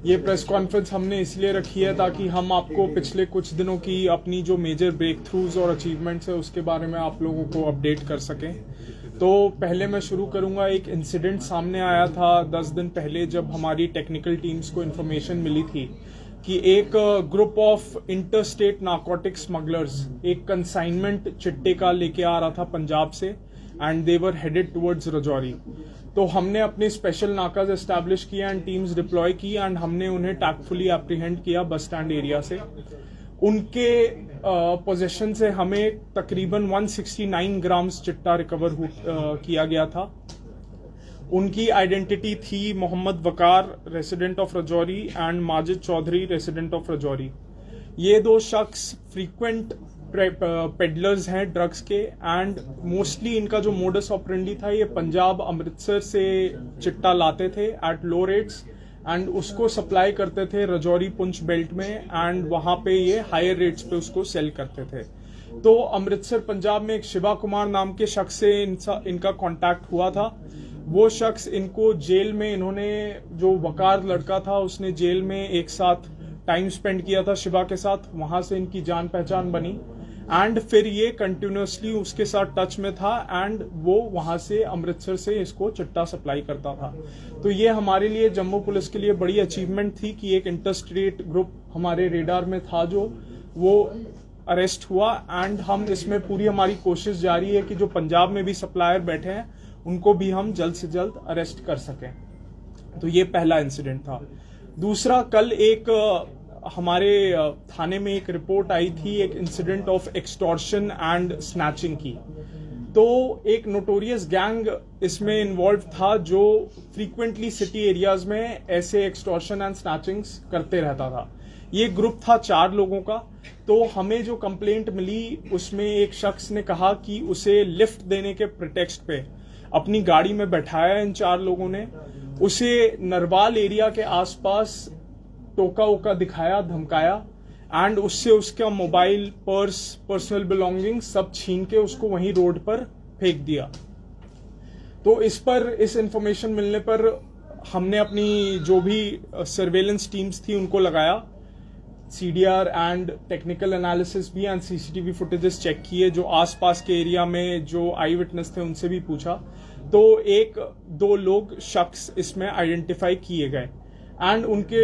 ये press conference हमने इसलिए रखी है ताकि हम आपको पिछले कुछ दिनों की अपनी जो मेजर ब्रेक थ्रूज और अचीवमेंट्स है उसके बारे में आप लोगों को अपडेट कर सकें। तो पहले मैं शुरू करूंगा, एक इंसिडेंट सामने आया था 10 दिन पहले जब हमारी टेक्निकल टीम्स को इन्फॉर्मेशन मिली थी कि एक group of interstate narcotic smugglers एक कंसाइनमेंट चिट्टे का लेके आ रहा था पंजाब से and they were headed towards Rajouri. तो हमने अपने स्पेशल नाकाज एस्टैब्लिश किया एंड टीम्स डिप्लॉय की एंड हमने उन्हें टैक्टफुली एप्रीहेंड किया बस स्टैंड एरिया से। उनके पोजीशन से हमें तकरीबन 169 ग्राम्स चिट्टा रिकवर किया गया था। उनकी आइडेंटिटी थी Mohammad Waqar resident of Rajouri and Majid Chaudhary resident of Rajouri. ये दो शख्स फ्रीक्वेंट पेडलर्स हैं ड्रग्स के एंड मोस्टली इनका जो मोडस ऑपरेंडी था, ये पंजाब अमृतसर से चिट्टा लाते थे एट लो रेट्स एंड उसको सप्लाई करते थे रजौरी पुंछ बेल्ट में एंड वहां पे ये हायर रेट्स पे उसको सेल करते थे। तो अमृतसर पंजाब में एक शिवा कुमार नाम के शख्स से इनका कांटेक्ट हुआ था। वो शख्स इनको जेल में, इन्होंने जो वकार लड़का था उसने जेल में एक साथ टाइम स्पेंड किया था शिवा के साथ, वहां से इनकी जान पहचान बनी एंड फिर ये कंटिन्यूसली उसके साथ टच में था एंड वो वहां से अमृतसर से इसको चिट्टा सप्लाई करता था। तो ये हमारे लिए, जम्मू पुलिस के लिए बड़ी अचीवमेंट थी कि एक इंटरस्टेट ग्रुप हमारे रेडार में था जो वो अरेस्ट हुआ एंड हम इसमें पूरी हमारी कोशिश जारी है कि जो पंजाब में भी सप्लायर बैठे हैं उनको भी हम जल्द से जल्द अरेस्ट कर सकें। तो ये पहला इंसिडेंट था। दूसरा, कल एक हमारे थाने में एक रिपोर्ट आई थी एक incident of extortion and snatching की। तो एक नोटोरियस गैंग इसमें इन्वॉल्व था जो फ्रीक्वेंटली सिटी एरियाज में ऐसे एक्सटॉर्शन एंड स्नैचिंग्स करते रहता था। ये ग्रुप था 4 लोगों का। तो हमें जो कंप्लेंट मिली उसमें एक शख्स ने कहा कि उसे लिफ्ट देने के प्रिटेक्स्ट पे अपनी गाड़ी में बैठाया इन 4 लोगों ने, उसे नरवाल एरिया के आसपास टोका ओका दिखाया, धमकाया एंड उससे उसका मोबाइल, पर्स, पर्सनल बिलोंगिंग सब छीन के उसको वहीं रोड पर फेंक दिया। तो इस इंफॉर्मेशन मिलने पर हमने अपनी जो भी सर्वेलेंस टीम्स थी उनको लगाया, सीडीआर एंड टेक्निकल एनालिसिस भी एंड सीसीटीवी फुटेजेस चेक किए, जो आसपास के एरिया में जो आई विटनेस थे उनसे भी पूछा। तो 1-2 लोग शख्स इसमें आइडेंटिफाई किए गए एंड उनके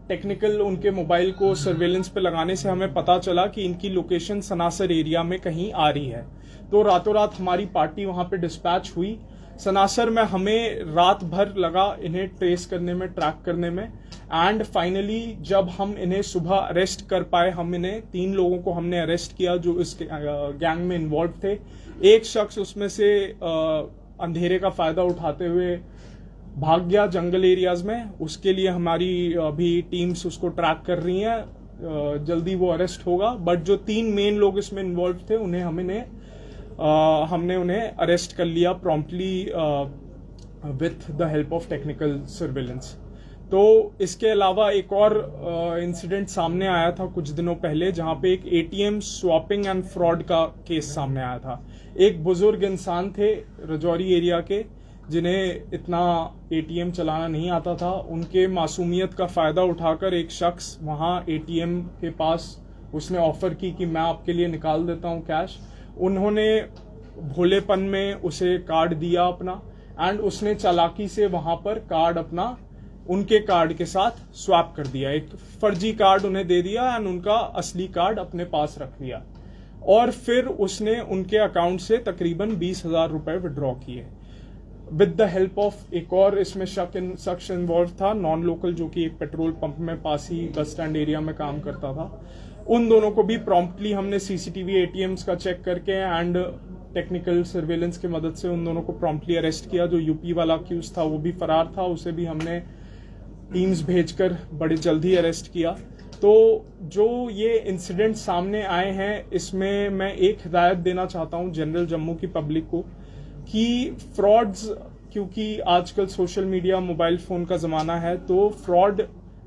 टेक्निकल उनके मोबाइल को सर्वेलेंस पे लगाने से हमें पता चला कि इनकी लोकेशन सनासर एरिया में कहीं आ रही है। तो रातों रात हमारी पार्टी वहां पे डिस्पैच हुई। सनासर में हमें रात भर लगा इन्हें ट्रेस करने में, ट्रैक करने में एंड फाइनली जब हम इन्हें सुबह अरेस्ट कर पाए, हम इन्हें 3 लोगों को हमने अरेस्ट किया जो इस गैंग में इन्वॉल्व थे। एक शख्स उसमें से अंधेरे का फायदा उठाते हुए भाग गया जंगल एरियाज में, उसके लिए हमारी अभी टीम्स उसको ट्रैक कर रही हैं, जल्दी वो अरेस्ट होगा। बट जो 3 मेन लोग इसमें इन्वॉल्व थे हमने उन्हें अरेस्ट कर लिया promptly with the help of technical surveillance. तो इसके अलावा एक और इंसिडेंट सामने आया था कुछ दिनों पहले जहां पे एक एटीएम स्वैपिंग एंड फ्रॉड का केस सामने आया था। एक बुजुर्ग इंसान थे रजौरी एरिया के जिन्हें इतना एटीएम चलाना नहीं आता था। उनके मासूमियत का फायदा उठाकर एक शख्स वहां एटीएम के पास उसने ऑफर की कि मैं आपके लिए निकाल देता हूं कैश। उन्होंने भोलेपन में उसे कार्ड दिया अपना एंड उसने चालाकी से वहां पर कार्ड अपना उनके कार्ड के साथ स्वैप कर दिया। एक फर्जी कार्ड उन्हें दे दिया एंड उनका असली कार्ड अपने पास रख लिया और फिर उसने उनके अकाउंट से तकरीबन 20,000 रुपए विड्रॉ किए विद द हेल्प ऑफ एक और इसमें शख्स इन्वॉल्व था, नॉन लोकल, जो कि एक पेट्रोल पंप में पास ही बस स्टैंड एरिया में काम करता था। उन दोनों को भी प्रॉम्प्टली हमने सीसीटीवी एटीएम्स का चेक करके एंड टेक्निकल सर्वेलेंस की मदद से उन दोनों को प्रॉम्प्टली अरेस्ट किया। जो यूपी वाला अक्यूज था वो भी फरार था, उसे भी हमने टीम्स भेजकर बड़े जल्दी अरेस्ट किया। तो जो ये इंसिडेंट सामने आए हैं इसमें मैं एक हिदायत देना चाहता हूं जनरल जम्मू की पब्लिक को कि फ्रॉड्स, क्योंकि आजकल सोशल मीडिया, मोबाइल फोन का जमाना है, तो फ्रॉड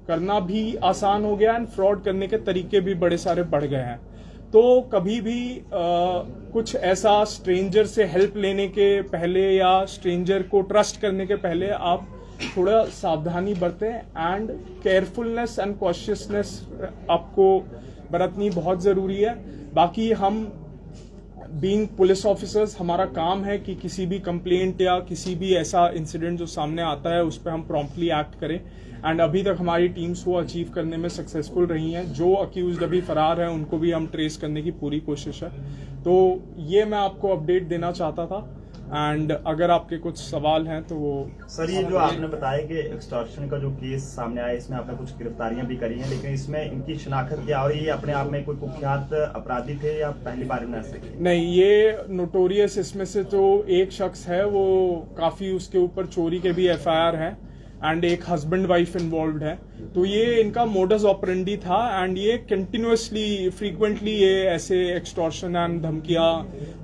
करना भी आसान हो गया एंड फ्रॉड करने के तरीके भी बड़े सारे बढ़ गए हैं। तो कभी भी कुछ ऐसा स्ट्रेंजर से हेल्प लेने के पहले या स्ट्रेंजर को ट्रस्ट करने के पहले आप थोड़ा सावधानी बरतें एंड केयरफुलनेस एंड कॉशियसनेस आपको बरतनी बहुत ज़रूरी है। बाकी हम बीइंग पुलिस ऑफिसर्स, हमारा काम है कि किसी भी कंप्लेंट या किसी भी ऐसा इंसिडेंट जो सामने आता है उस पर हम प्रॉम्प्टली एक्ट करें। एंड अभी तक हमारी टीम्स वो अचीव करने में सक्सेसफुल रही हैं। जो अक्यूज्ड अभी फरार हैं उनको भी हम ट्रेस करने की पूरी कोशिश है। तो ये मैं आपको अपडेट देना चाहता था। एंड अगर आपके कुछ सवाल हैं तो वो सर, ये जो आपने बताया कि एक्सटॉर्शन का जो केस सामने आया, इसमें आपने कुछ गिरफ्तारियां भी करी हैं, लेकिन इसमें इनकी शिनाख्त क्या, और ये अपने आप में कोई कुख्यात अपराधी थे या पहली बार में ऐसे? नहीं, ये नोटोरियस इसमें से तो एक शख्स है, वो काफी उसके ऊपर चोरी के भी एफआईआर है एंड एक हस्बैंड वाइफ इन्वॉल्व है। तो ये इनका मोडस ऑपरेंडी था एंड ये कंटिन्यूअसली फ्रीक्वेंटली ये ऐसे एक्सटॉर्शन एंड धमकियां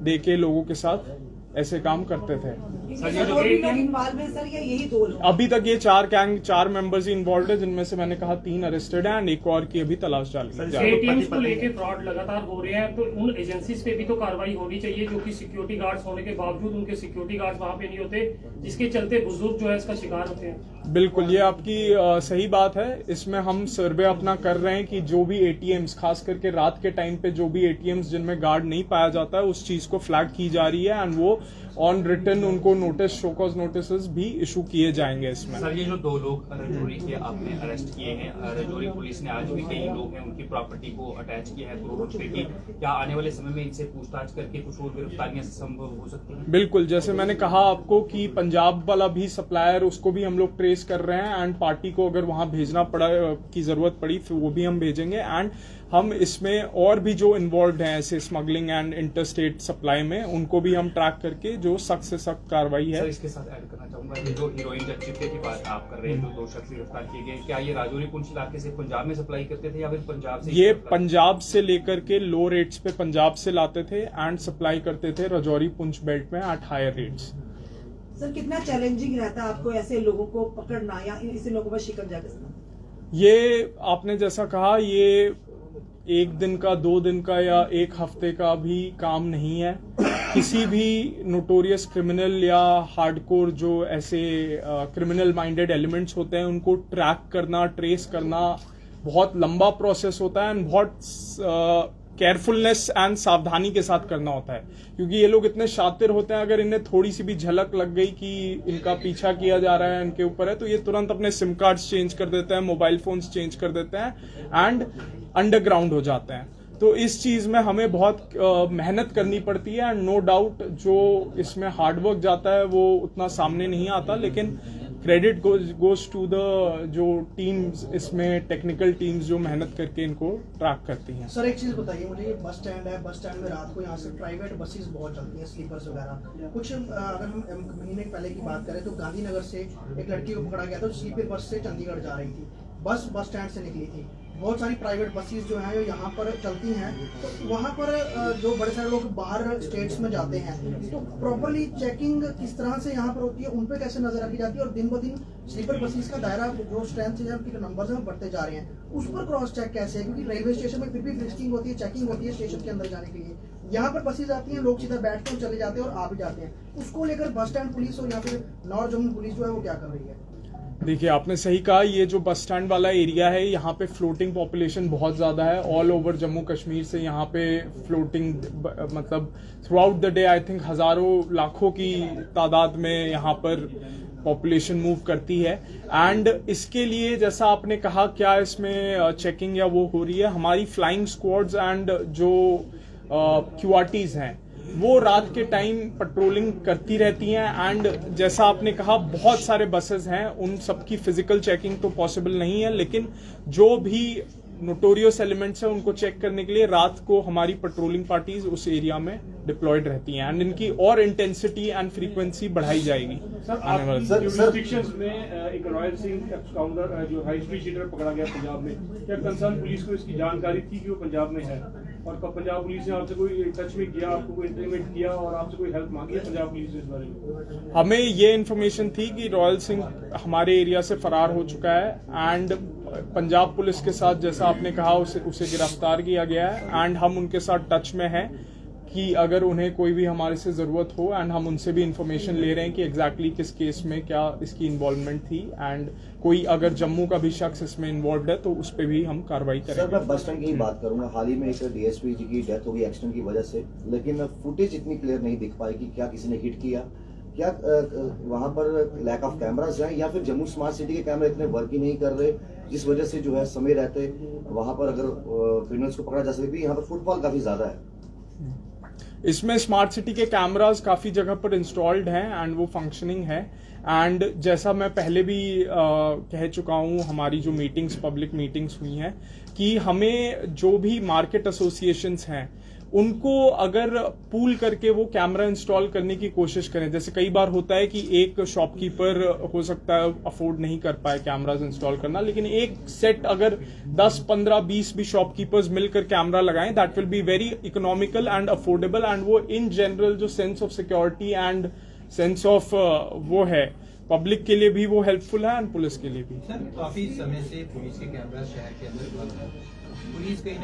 दे के लोगों के साथ ऐसे काम करते थे। सर, ये जो इन्वॉल्व है सर, या यही 2 लोग? अभी तक ये 4 मेंबर्स ही इन्वॉल्व है, जिनमें से मैंने कहा 3 अरेस्टेड हैं एंड एक और की अभी तलाश जारी है। एटीएम्स को लेके फ्रॉड लगातार हो रहे हैं, तो उन एजेंसीज पे भी तो कार्रवाई होनी चाहिए जो कि सिक्योरिटी गार्ड्स होने के बावजूद उनके सिक्योरिटी गार्ड्स वहां पे नहीं होते, जिसके चलते बुजुर्ग जो है इसका शिकार होते हैं। बिल्कुल, ये आपकी सही बात है। इसमें हम सर्वे अपना कर रहे हैं कि जो भी एटीएम्स, खास करके रात के टाइम पे जो भी एटीएम्स जिनमें गार्ड नहीं पाया जाता है, उस चीज को फ्लैग की जा रही है एंड वो ऑन रिटर्न उनको नोटिस, शो कॉज नोटिस भी इशू किए जाएंगे इसमें। सर, ये जो 2 लोग रजौरी के आपने अरेस्ट किए हैं, रजौरी पुलिस ने आज भी कई लोग हैं उनकी प्रॉपर्टी को अटैच किया है करोड़ों रुपए की, क्या आने वाले समय में इनसे पूछताछ करके कुछ और गिरफ्तारियां संभव हो सकती हैं? बिल्कुल, जैसे मैंने कहा आपको कि पंजाब वाला भी सप्लायर, उसको भी हम लोग ट्रेस कर रहे हैं एंड पार्टी को अगर वहां भेजना पड़ा की जरूरत पड़ी तो वो भी हम भेजेंगे। एंड हम इसमें और भी जो इन्वॉल्व हैं ऐसे स्मगलिंग एंड इंटरस्टेट सप्लाई में, उनको भी हम ट्रैक करके जो सख्त से सख्त कार्रवाई है। सर, इसके साथ ऐड करना चाहूंगा, ये जो हीरोइन चिट्टे की बात आप कर रहे हैं, जो 2 शख्स गिरफ्तार किए गए, क्या ये राजौरी पुंछ इलाके से पंजाब में सप्लाई करते थे या फिर पंजाब से? ये पंजाब से लेकर के लो रेट्स पे पंजाब से लाते थे एंड सप्लाई करते थे रजौरी पुंछ बेल्ट में एट हायर रेट्स। सर, कितना चैलेंजिंग रहता है आपको ऐसे लोगों को पकड़ना या ऐसे लोगों पर शिकंजा कसना? ये आपने जैसा कहा, ये 1 दिन का, 2 दिन का या 1 हफ्ते का भी काम नहीं है। किसी भी नोटोरियस क्रिमिनल या हार्डकोर जो ऐसे क्रिमिनल माइंडेड एलिमेंट्स होते हैं, उनको ट्रैक करना, ट्रेस करना बहुत लंबा प्रोसेस होता है एंड बहुत केयरफुलनेस एंड सावधानी के साथ करना होता है, क्योंकि ये लोग इतने शातिर होते हैं, अगर इन्हें थोड़ी सी भी झलक लग गई कि इनका पीछा किया जा रहा है, इनके ऊपर है, तो ये तुरंत अपने सिम कार्ड्स चेंज कर देते हैं, मोबाइल फोन्स चेंज कर देते हैं एंड अंडरग्राउंड हो जाते हैं। तो इस चीज में हमें बहुत मेहनत करनी पड़ती है एंड नो डाउट जो इसमें हार्डवर्क जाता है वो उतना सामने नहीं आता, लेकिन क्रेडिट गोज टू द जो टीम्स, इसमें टेक्निकल टीम्स जो मेहनत करके इनको ट्रैक करती हैं। सर, एक चीज बताइए मुझे, ये बस स्टैंड है, बस स्टैंड में रात को यहाँ से प्राइवेट बसेस बहुत चलती हैं, स्लीपर्स वगैरह कुछ। अगर हम महीने पहले की बात करें तो गांधीनगर से एक लड़की को पकड़ा गया था, स्लीपर बस से चंडीगढ़ जा रही थी, बस स्टैंड से निकली थी। बहुत सारी प्राइवेट बसेस जो हैं यहाँ पर चलती हैं, तो वहाँ पर जो बड़े सारे लोग बाहर स्टेट्स में जाते हैं, तो प्रॉपरली चेकिंग किस तरह से यहाँ पर होती है, उन पर कैसे नजर रखी जाती है, और दिन ब दिन स्लीपर बसेस का दायरा जो स्ट्रेंथ है, उनके नंबर हैं बढ़ते जा रहे हैं, उस पर क्रॉस चेक कैसे है? क्योंकि रेलवे स्टेशन में फिर भी फ्रिस्किंग होती है, चेकिंग होती है स्टेशन के अंदर जाने के लिए। यहाँ पर बसेज आती हैं, लोग सीधा बैठते हैं, चले जाते हैं और आ भी जाते हैं। उसको लेकर बस स्टैंड पुलिस और या फिर नॉर्थ जोन पुलिस जो है वो क्या कर रही है? देखिए, आपने सही कहा, ये जो बस स्टैंड वाला एरिया है, यहाँ पे फ्लोटिंग पॉपुलेशन बहुत ज्यादा है। ऑल ओवर जम्मू कश्मीर से यहाँ पे फ्लोटिंग, मतलब through out the day I think हजारों लाखों की तादाद में यहाँ पर पॉपुलेशन मूव करती है। एंड इसके लिए जैसा आपने कहा, क्या इसमें चेकिंग या वो हो रही है? हमारी फ्लाइंग स्क्वाड्स एंड जो क्यूआरटीज हैं वो रात के टाइम पेट्रोलिंग करती रहती हैं। एंड जैसा आपने कहा, बहुत सारे बसेस हैं, उन सबकी फिजिकल चेकिंग तो पॉसिबल नहीं है, लेकिन जो भी नोटोरियस एलिमेंट्स हैं उनको चेक करने के लिए रात को हमारी पेट्रोलिंग पार्टीज उस एरिया में डिप्लॉयड रहती हैं एंड इनकी और इंटेंसिटी एंड फ्रीक्वेंसी बढ़ाई जाएगी। जुरिस्डिक्शंस में एक रॉयल सिंह एक्स काउंटर जो हाई स्ट्रीट शीटर पकड़ा गया पंजाब में, क्या कंसर्न पुलिस को इसकी जानकारी थी कि वो पंजाब में है, और कब पंजाब पुलिस ने आपसे कोई टच में किया, आपको कोई इंटीमेट किया और आपसे कोई हेल्प मांगी है पंजाब पुलिस ने इस बारे में? हमें ये इन्फॉर्मेशन थी कि रॉयल सिंह हमारे एरिया से फरार हो चुका है एंड पंजाब पुलिस के साथ, जैसा आपने कहा, उसे गिरफ्तार किया गया है एंड हम उनके साथ टच में हैं कि अगर उन्हें कोई भी हमारे से ज़रूरत हो, एंड हम उनसे भी इंफॉर्मेशन ले रहे हैं कि एग्जैक्टली किस केस में क्या इसकी इन्वॉल्वमेंट थी, एंड कोई अगर जम्मू का भी शख्स इसमें इन्वॉल्व है तो उस पर भी हम कार्रवाई सर करेंगे। मैं बस स्टैंड की ही बात करूंगा। हाल ही में एक डीएसपी जी की डेथ हो गई एक्सीडेंट की वजह से, लेकिन फुटेज इतनी क्लियर नहीं दिख पाई कि क्या किसी ने हिट किया, क्या वहां पर लैक ऑफ कैमरास हैं, या फिर जम्मू स्मार्ट सिटी के कैमरे इतने वर्क ही नहीं कर रहे जिस वजह से जो है समय रहते वहां पर अगर क्रिमिनल्स को पकड़ा जा सके। भी यहाँ पर फुटफॉल काफी ज्यादा है। इसमें स्मार्ट सिटी के कैमरास काफ़ी जगह पर इंस्टॉल्ड हैं एंड वो फंक्शनिंग है। एंड जैसा मैं पहले भी कह चुका हूँ, हमारी जो मीटिंग्स, पब्लिक मीटिंग्स हुई हैं, कि हमें जो भी मार्केट एसोसिएशंस हैं उनको अगर पूल करके वो कैमरा इंस्टॉल करने की कोशिश करें। जैसे कई बार होता है कि एक शॉपकीपर हो सकता है अफोर्ड नहीं कर पाए कैमराज इंस्टॉल करना, लेकिन एक सेट अगर 10, 15, 20 भी शॉपकीपर्स मिलकर कैमरा लगाएं, that will be very economical and affordable, and वो इन जनरल जो sense of security and sense of वो है पब्लिक के लिए भी वो हेल्पफुल है एंड पुलिस के लिए भी। सर काफी समय से पुलिस के कैमरा शहर के अंदर बंद है। पुलिस कहीं